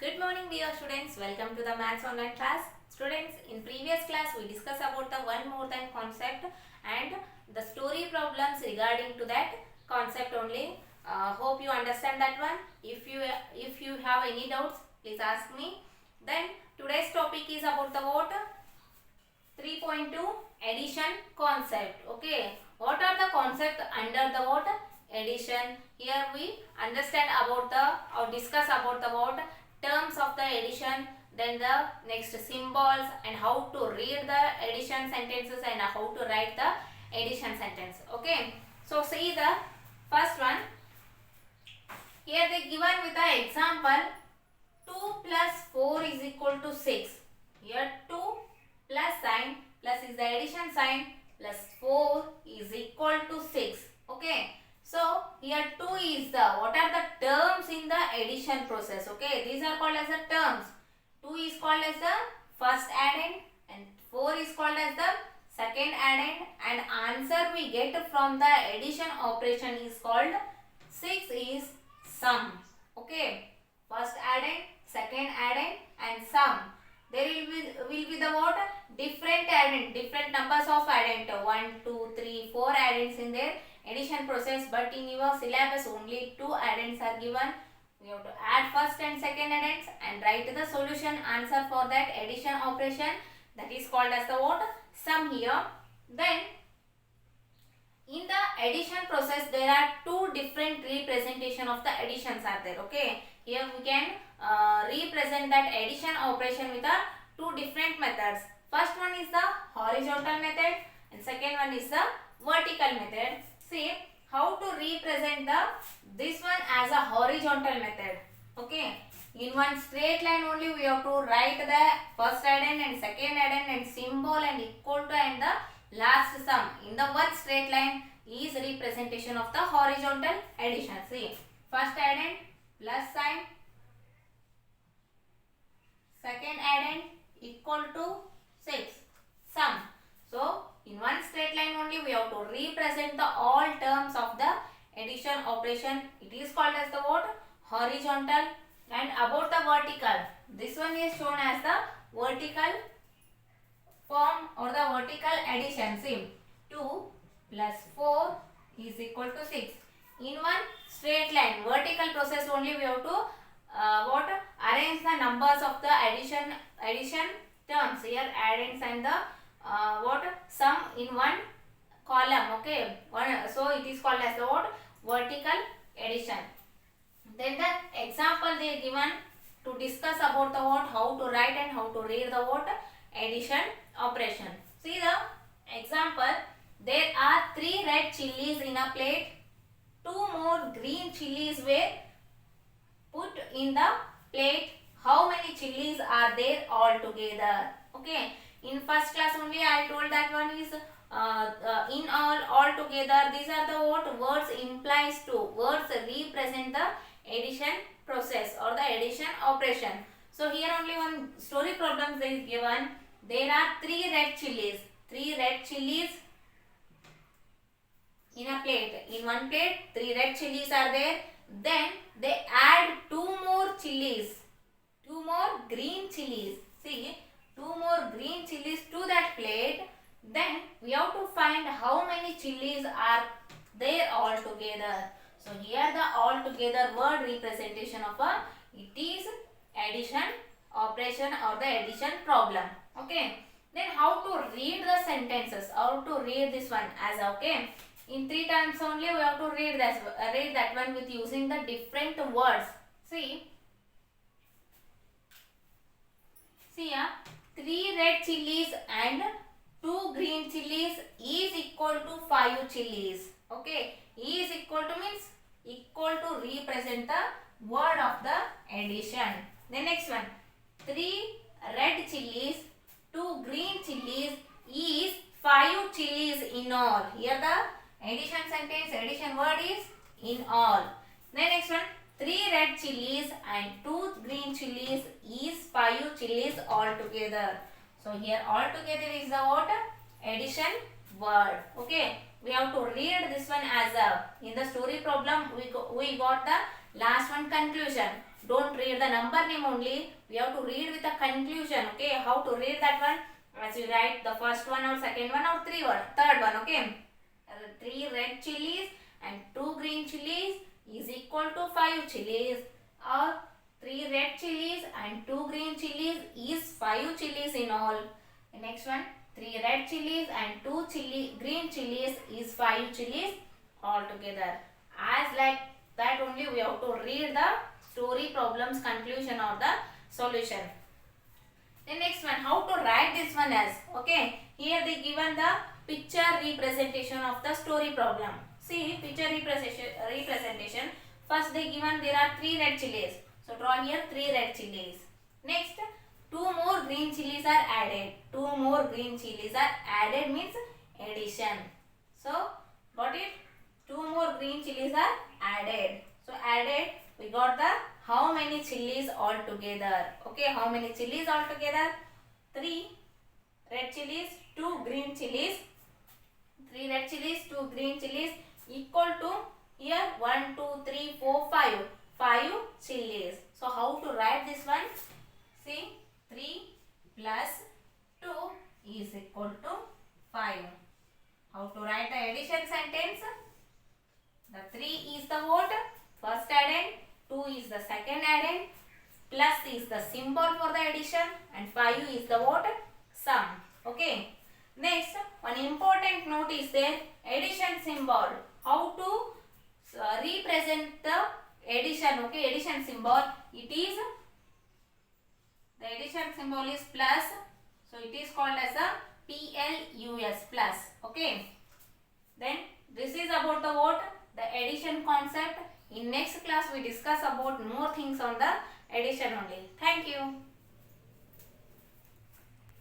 Good morning dear students, welcome to the Maths online class. Students, in previous class we discussed about the one more than concept and the story problems regarding to that concept only. Hope you understand that one. If you have any doubts, please ask me. Then today's topic is about the what? 3.2 addition concept. Okay, what are the concept under the what? Addition. Here we understand about the or discuss about the what terms of the addition, then the next symbols and how to read the addition sentences and how to write the addition sentence. Okay, so see the first one. Here they given with the example 2 plus 4 is equal to 6. Here 2 plus sign plus is the addition sign plus 4 is equal to 6. Okay. So here 2 is the what are the terms in the addition process. Okay. These are called as the terms. 2 is called as the first addend and 4 is called as the second addend, and answer we get from the addition operation is called 6 is sum. Okay. First addend, second addend and sum. There will be the what? Different addend, different numbers of addend. 1, 2, 3, 4 addends in their addition process, but in your syllabus only 2 addends are given. We have to add first and second addends and write the solution answer for that addition operation. That is called as the what? Sum here. Then in the addition process there are two different representation of the additions are there. Okay, here we can represent that addition operation with the two different methods. First one is the horizontal method and second one is the vertical method. See how to represent this one as a horizontal method. Okay, in one straight line only we have to write the first addend and second addend and symbol and equal to and the last sum in the one straight line is representation of the horizontal addition. See, first addend plus sign, second addend equal to 6, sum. So in one straight line only we have to represent the all terms of the addition operation. It is called as the what? Horizontal. And about the vertical, this one is shown as the vertical form or the vertical addition. See, 2 plus 4 is equal to 6. In one straight line, vertical process only we have to what? Arrange the numbers of the addition terms. Here addends and the what? Sum in one column. Okay, so it is called as the what? Vertical addition. Then the example they are given to discuss about the what? How to write and how to read the what? Addition operation. See the example. There are 3 red chilies in a plate. 2 more green chilies were put in the plate. How many chilies are there altogether? Okay. In first class only I told that one is in all together. These are the what words implies to. Words represent the addition process or the addition operation. So here only one story problem is given. There are 3 red chilies. 3 red chilies in a plate. In one plate 3 red chilies are there. Then they add 2 more chilies. 2 more green chilies. See, 2 more green chilies to that plate. Then we have to find how many chilies are there altogether. So here the altogether word representation of it is addition operation or the addition problem. Okay. Then how to read the sentences, how to read this one as okay. In 3 times only we have to read that one with using the different words. See here 3 red chilies and 2 green chilies is equal to 5 chilies. Okay, is equal to means equal to represent the word of the addition. The next one, 3 red chilies, 2 green chilies is 5 chilies in all. Here the addition sentence, addition word is in all. The next one, 3 red chilies and 2 green chilies is 5 chilies altogether. So here altogether is the what? Addition word. Okay, we have to read this one as a in the story problem we got the Last one, conclusion. Don't read the number name only. We have to read with the conclusion. Okay, how to read that one? As you write the first one or second one or third one. Okay, 3 red chilies and 2 green chilies is equal to 5 chilies, or 3 red chilies and 2 green chilies is 5 chilies in all. The next one, 3 red chilies and 2 green chilies is 5 chilies altogether. As like that only we have to read the story problem's conclusion or the solution. The next one, how to write this one as? Okay, here they given the picture representation of the story problem. See, picture representation. First they given there are 3 red chilies. So draw here 3 red chilies. Next, 2 more green chilies are added. 2 more green chilies are added means addition. So got it? 2 more green chilies are added. So added, we got the how many chilies altogether. Okay, how many chilies altogether? 3 red chilies, 2 green chilies. 3 red chilies, 2 green chilies equal to here 1, 2, 3, 4, 5. 5 chilies. So how to write this one? See, 3 plus 2 is equal to 5. How to write the addition sentence? The 3 is the what? First addend, 2 is the second addend, plus is the symbol for the addition, and 5 is the what? Sum. Okay. Next, one important note is there, addition symbol. How to represent the addition? Okay, addition symbol. It is, the addition symbol is plus. So it is called as a plus, plus. Okay. Then this is about the what? The addition concept. In next class we discuss about more things on the addition only. Thank you.